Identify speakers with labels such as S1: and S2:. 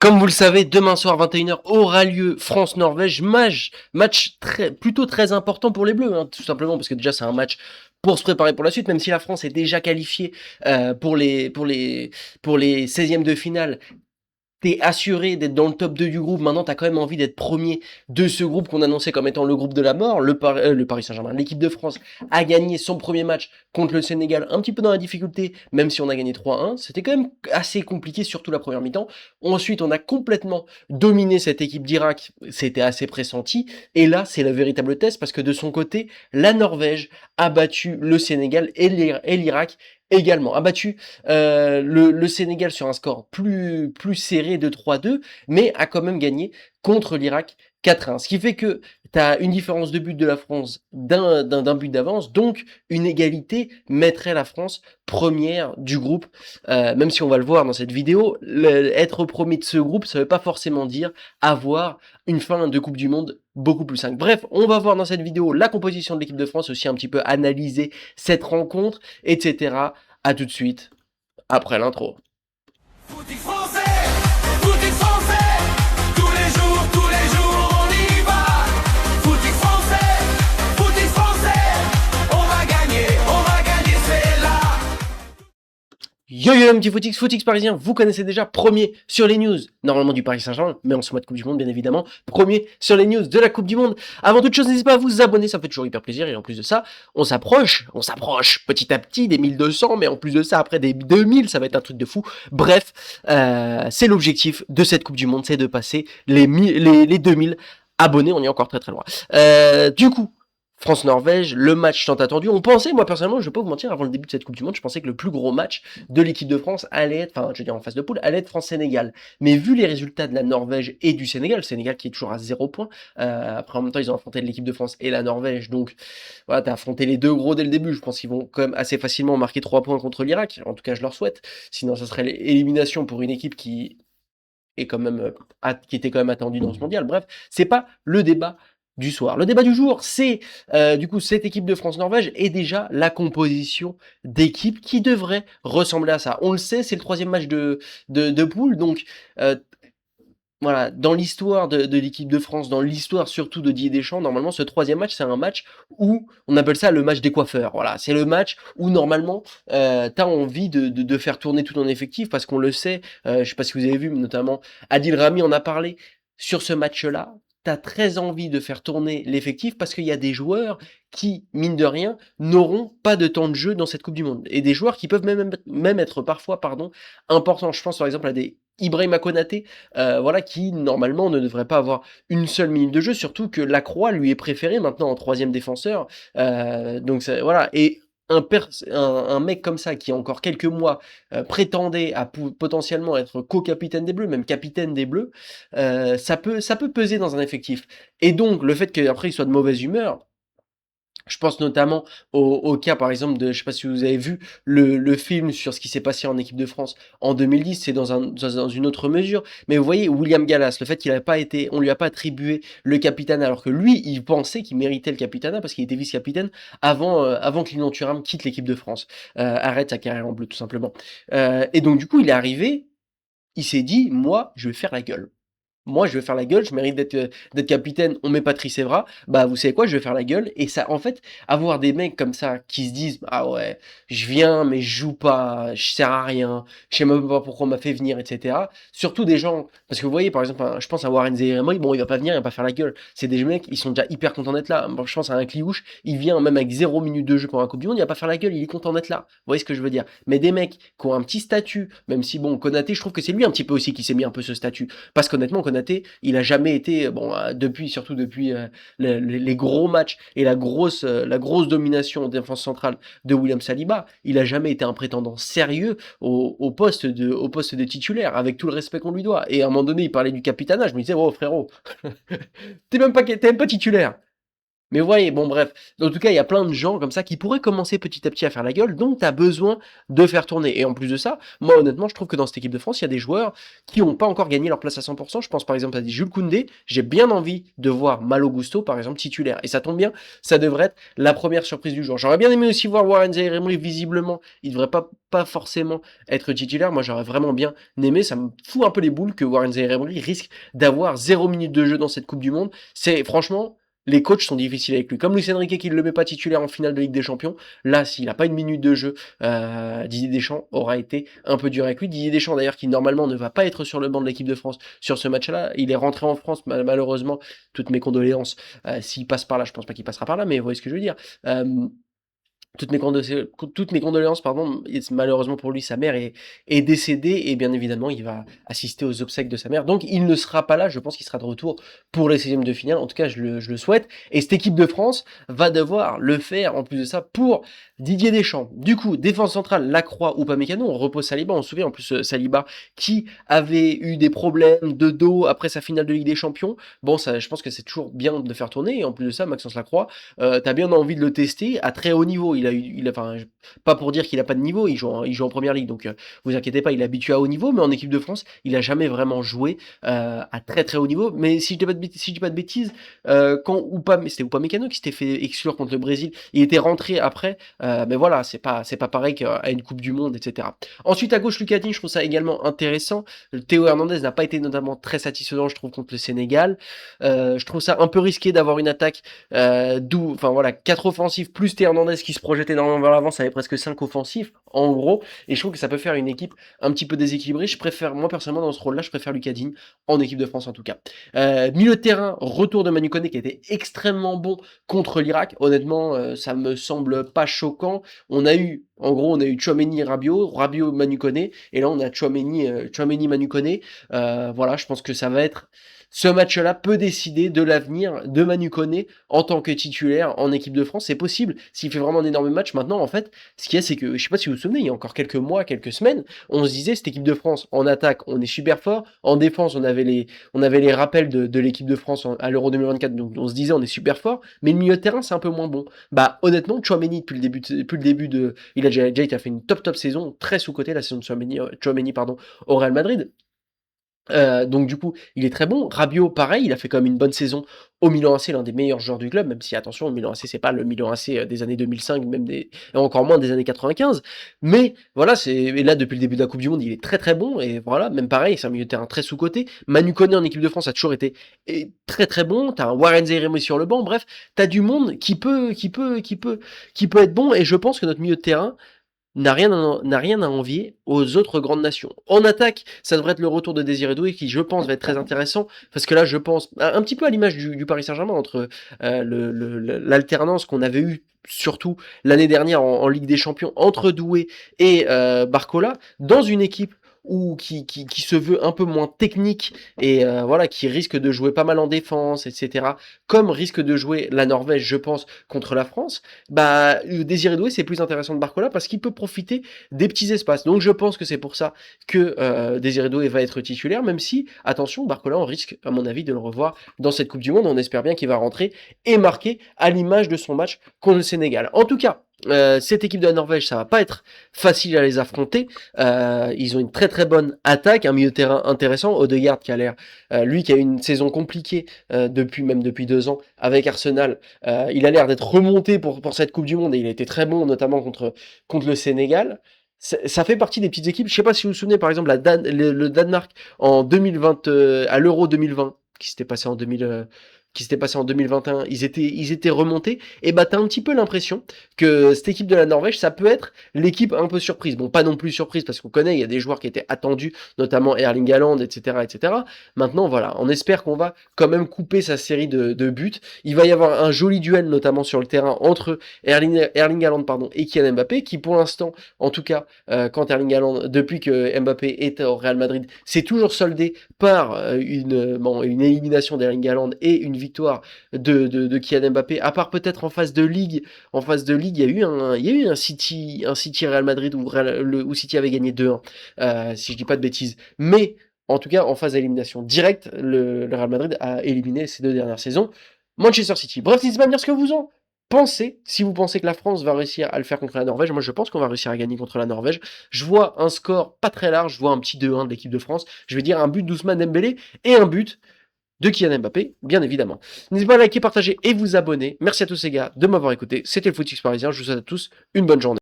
S1: Comme vous le savez, demain soir 21h aura lieu France-Norvège, match plutôt très important pour les Bleus, hein, tout simplement parce que déjà c'est un match pour se préparer pour la suite, même si la France est déjà qualifiée pour les 16e de finale. T'es assuré d'être dans le top 2 du groupe. Maintenant, t'as quand même envie d'être premier de ce groupe qu'on annonçait comme étant le groupe de la mort. Le Paris Saint-Germain, l'équipe de France a gagné son premier match contre le Sénégal, un petit peu dans la difficulté, même si on a gagné 3-1. C'était quand même assez compliqué, surtout la première mi-temps. Ensuite, on a complètement dominé cette équipe d'Irak. C'était assez pressenti. Et là, c'est le véritable test parce que de son côté, la Norvège a battu le Sénégal et l'Irak également a battu le Sénégal sur un score plus serré de 3-2, mais a quand même gagné contre l'Irak 4-1. Ce qui fait que tu as une différence de but de la France d'un but d'avance, donc une égalité mettrait la France première du groupe. Même si on va le voir dans cette vidéo, être premier de ce groupe, ça veut pas forcément dire avoir une fin de Coupe du Monde beaucoup plus simple. Bref, on va voir dans cette vidéo la composition de l'équipe de France, aussi un petit peu analyser cette rencontre, etc. À tout de suite, après l'intro.
S2: Footing français, tous les jours on y va. Footing français, on va gagner, c'est là.
S1: Yo yo petit footix parisien, vous connaissez déjà, premier sur les news, normalement du Paris Saint-Germain, mais en ce mois de Coupe du Monde bien évidemment, premier sur les news de la Coupe du Monde. Avant toute chose, n'hésitez pas à vous abonner, ça fait toujours hyper plaisir, et en plus de ça, on s'approche petit à petit des 1200, mais en plus de ça, après des 2000, ça va être un truc de fou. Bref, c'est l'objectif de cette Coupe du Monde, c'est de passer les 2000 abonnés, on est encore très très loin. Du coup, France-Norvège, le match tant attendu. On pensait, moi personnellement, je vais pas vous mentir, avant le début de cette Coupe du Monde, je pensais que le plus gros match de l'équipe de France allait être, enfin, je veux dire en phase de poule, allait être France-Sénégal. Mais vu les résultats de la Norvège et du Sénégal, le Sénégal qui est toujours à 0 points, après en même temps, ils ont affronté l'équipe de France et la Norvège, donc voilà, t'as affronté les deux gros dès le début. Je pense qu'ils vont quand même assez facilement marquer 3 points contre l'Irak. En tout cas, je leur souhaite. Sinon, ça serait l'élimination pour une équipe qui est quand même, qui était quand même attendue dans ce mondial. Bref, c'est pas le débat du soir. Le débat du jour, c'est du coup cette équipe de France-Norvège et déjà la composition d'équipe qui devrait ressembler à ça. On le sait, c'est le troisième match de poule, donc voilà, dans l'histoire de l'équipe de France, dans l'histoire surtout de Didier Deschamps, normalement ce troisième match, c'est un match où on appelle ça le match des coiffeurs. Voilà, c'est le match où normalement t'as envie de faire tourner tout ton effectif parce qu'on le sait, je sais pas si vous avez vu, mais notamment Adil Rami en a parlé sur ce match-là. T'as très envie de faire tourner l'effectif parce qu'il y a des joueurs qui, mine de rien, n'auront pas de temps de jeu dans cette Coupe du Monde. Et des joueurs qui peuvent même être parfois, importants. Je pense par exemple à des Ibrahima Konaté, voilà, qui normalement ne devrait pas avoir une seule minute de jeu, surtout que Lacroix lui est préféré maintenant en troisième défenseur. Donc voilà, et un mec comme ça qui, encore quelques mois, prétendait à potentiellement être co-capitaine des Bleus, même capitaine des Bleus, ça peut peser dans un effectif. Et donc, le fait qu'après il soit de mauvaise humeur, je pense notamment au cas, par exemple, je sais pas si vous avez vu le film sur ce qui s'est passé en équipe de France en 2010, c'est dans une autre mesure. Mais vous voyez, William Gallas, le fait qu'il n'avait pas été, on lui a pas attribué le capitana, alors que lui, il pensait qu'il méritait le capitana parce qu'il était vice-capitaine avant que Lilian Thuram quitte l'équipe de France, arrête sa carrière en bleu, tout simplement. Et donc, du coup, il est arrivé, il s'est dit, moi, je vais faire la gueule. Moi, je vais faire la gueule, je mérite d'être capitaine, on met Patrice Evra, bah vous savez quoi, je vais faire la gueule. Et ça, en fait, avoir des mecs comme ça qui se disent, ah ouais, je viens, mais je joue pas, je sers à rien, je sais même pas pourquoi on m'a fait venir, etc. Surtout des gens, parce que vous voyez, par exemple, je pense à Warren Zaïre-Emery, bon, il va pas venir, il va pas faire la gueule. C'est des mecs, ils sont déjà hyper contents d'être là. Bon, je pense à un Cliouche, il vient même avec 0 minute de jeu pour un Coupe du Monde, il va pas faire la gueule, il est content d'être là. Vous voyez ce que je veux dire? Mais des mecs qui ont un petit statut, même si bon, Konaté, je trouve que c'est lui un petit peu aussi qui s'est mis un peu ce statut. Parce qu'honnêtement, Konaté, il a jamais été, bon, surtout depuis les gros matchs et la grosse domination en défense centrale de William Saliba, il a jamais été un prétendant sérieux au poste de titulaire, avec tout le respect qu'on lui doit. Et à un moment donné, il parlait du capitana, je me disais, oh frérot, t'es même pas titulaire. Mais vous voyez, bon bref, en tout cas, il y a plein de gens comme ça qui pourraient commencer petit à petit à faire la gueule, donc tu as besoin de faire tourner. Et en plus de ça, moi honnêtement, je trouve que dans cette équipe de France, il y a des joueurs qui n'ont pas encore gagné leur place à 100%. Je pense par exemple à des Jules Koundé. J'ai bien envie de voir Malo Gusto, par exemple, titulaire. Et ça tombe bien, ça devrait être la première surprise du jour. J'aurais bien aimé aussi voir Warren Zaïre-Emery, visiblement, il devrait pas forcément être titulaire. Moi, j'aurais vraiment bien aimé. Ça me fout un peu les boules que Warren Zaïre-Emery risque d'avoir 0 minute de jeu dans cette Coupe du Monde. C'est franchement, les coachs sont difficiles avec lui. Comme Luis Enrique qui ne le met pas titulaire en finale de Ligue des Champions, là, s'il n'a pas une minute de jeu, Didier Deschamps aura été un peu dur avec lui. Didier Deschamps, d'ailleurs, qui normalement ne va pas être sur le banc de l'équipe de France sur ce match-là. Il est rentré en France, malheureusement. Toutes mes condoléances. S'il passe par là, je pense pas qu'il passera par là, mais vous voyez ce que je veux dire. Euh, toutes mes condoléances, pardon. Malheureusement pour lui, sa mère est décédée et bien évidemment, il va assister aux obsèques de sa mère. Donc, il ne sera pas là. Je pense qu'il sera de retour pour les 16e de finale. En tout cas, je le souhaite. Et cette équipe de France va devoir le faire, en plus de ça, pour Didier Deschamps. Du coup, défense centrale, Lacroix ou Upamecano. On repose Saliba. On se souvient en plus Saliba qui avait eu des problèmes de dos après sa finale de Ligue des Champions. Bon, ça, je pense que c'est toujours bien de le faire tourner. Et en plus de ça, Maxence Lacroix, t'as bien envie de le tester à très haut niveau. Enfin, pas pour dire qu'il a pas de niveau, il joue en première ligue, donc vous inquiétez pas, il est habitué à haut niveau, mais en équipe de France, il a jamais vraiment joué à très très haut niveau. Mais si je dis pas de bêtises, c'était Upamecano qui s'était fait exclure contre le Brésil, il était rentré après, mais voilà, c'est pas pareil qu'à une Coupe du Monde, etc. Ensuite à gauche, Lucas Digne, je trouve ça également intéressant. Théo Hernandez n'a pas été notamment très satisfaisant, je trouve, contre le Sénégal. Je trouve ça un peu risqué d'avoir une attaque enfin voilà, 4 offensifs plus Théo Hernandez qui se projette énormément vers l'avant, ça avait presque 5 offensifs en gros, et je trouve que ça peut faire une équipe un petit peu déséquilibrée. Je préfère, moi personnellement dans ce rôle-là, je préfère Lucas Digne en équipe de France en tout cas. Milieu de terrain, retour de Manu Koné qui a été extrêmement bon contre l'Irak. Honnêtement, ça me semble pas choquant. En gros, on a eu Tchouaméni, Rabiot, Manu Koné, et là on a Tchouaméni, Manu Koné. Voilà, je pense que ça va être ce match-là peut décider de l'avenir de Manu Koné en tant que titulaire en équipe de France. C'est possible s'il fait vraiment un énorme match. Maintenant, en fait, ce qu'il y a, c'est que, je sais pas si vous vous souvenez, il y a encore quelques mois, quelques semaines, on se disait, cette équipe de France, en attaque, on est super fort. En défense, on avait les rappels de l'équipe de France à l'Euro 2024. Donc, on se disait, on est super fort. Mais le milieu de terrain, c'est un peu moins bon. Bah, honnêtement, Tchouaméni, depuis le début de, il a déjà fait une top saison, très sous-côté, la saison de Tchouaméni, pardon, au Real Madrid. Donc du coup, il est très bon. Rabiot, pareil, il a fait quand même une bonne saison au Milan AC, l'un des meilleurs joueurs du club, même si attention, le Milan AC, c'est pas le Milan AC des années 2005, et encore moins des années 95. Mais voilà, et là depuis le début de la Coupe du Monde, il est très très bon et voilà, même pareil, c'est un milieu de terrain très sous-coté. Manu Koné en équipe de France a toujours été très très bon. T'as un Warren Zaïre-Emery sur le banc, bref, t'as du monde qui peut être bon et je pense que notre milieu de terrain n'a rien à envier aux autres grandes nations. En attaque, ça devrait être le retour de Désiré Doué qui, je pense, va être très intéressant parce que là, je pense, un petit peu à l'image du Paris Saint-Germain entre l'alternance qu'on avait eue surtout l'année dernière en Ligue des Champions entre Doué et Barcola dans une équipe qui se veut un peu moins technique et voilà, qui risque de jouer pas mal en défense, etc. Comme risque de jouer la Norvège, je pense, contre la France. Bah, Désiré Doué, c'est plus intéressant de Barcola parce qu'il peut profiter des petits espaces. Donc je pense que c'est pour ça que Désiré Doué va être titulaire, même si, attention, Barcola, on risque, à mon avis, de le revoir dans cette Coupe du Monde. On espère bien qu'il va rentrer et marquer à l'image de son match contre le Sénégal. En tout cas, cette équipe de la Norvège, ça va pas être facile à les affronter. Ils ont une très très bonne attaque, un milieu de terrain intéressant. Odegaard qui a l'air, lui qui a eu une saison compliquée depuis 2 ans avec Arsenal, il a l'air d'être remonté pour cette Coupe du Monde et il a été très bon, notamment contre le Sénégal. Ça fait partie des petites équipes. Je sais pas si vous vous souvenez, par exemple, le Danemark en 2020, à l'Euro 2020, qui s'était passé en 2021, ils étaient remontés, et bah t'as un petit peu l'impression que cette équipe de la Norvège, ça peut être l'équipe un peu surprise. Bon, pas non plus surprise, parce qu'on connaît, il y a des joueurs qui étaient attendus, notamment Erling Haaland, etc., etc. Maintenant, voilà, on espère qu'on va quand même couper sa série de buts. Il va y avoir un joli duel, notamment sur le terrain, entre Erling Haaland, et Kylian Mbappé, qui pour l'instant, en tout cas, quand Erling Haaland, depuis que Mbappé est au Real Madrid, c'est toujours soldé par une élimination d'Erling Haaland et une victoire de Kylian Mbappé, à part peut-être en phase de ligue. En phase de ligue, il y a eu un City Real Madrid où City avait gagné 2-1, si je dis pas de bêtises. Mais en tout cas, en phase d'élimination directe, le Real Madrid a éliminé ces 2 dernières saisons. Manchester City. Bref, n'hésitez pas à me dire ce que vous en pensez. Si vous pensez que la France va réussir à le faire contre la Norvège, moi je pense qu'on va réussir à gagner contre la Norvège. Je vois un score pas très large, je vois un petit 2-1 de l'équipe de France. Je vais dire un but d'Ousmane Dembélé et un but de Kylian Mbappé, bien évidemment. N'hésitez pas à liker, partager et vous abonner. Merci à tous les gars de m'avoir écouté. C'était le Footix Parisien. Je vous souhaite à tous une bonne journée.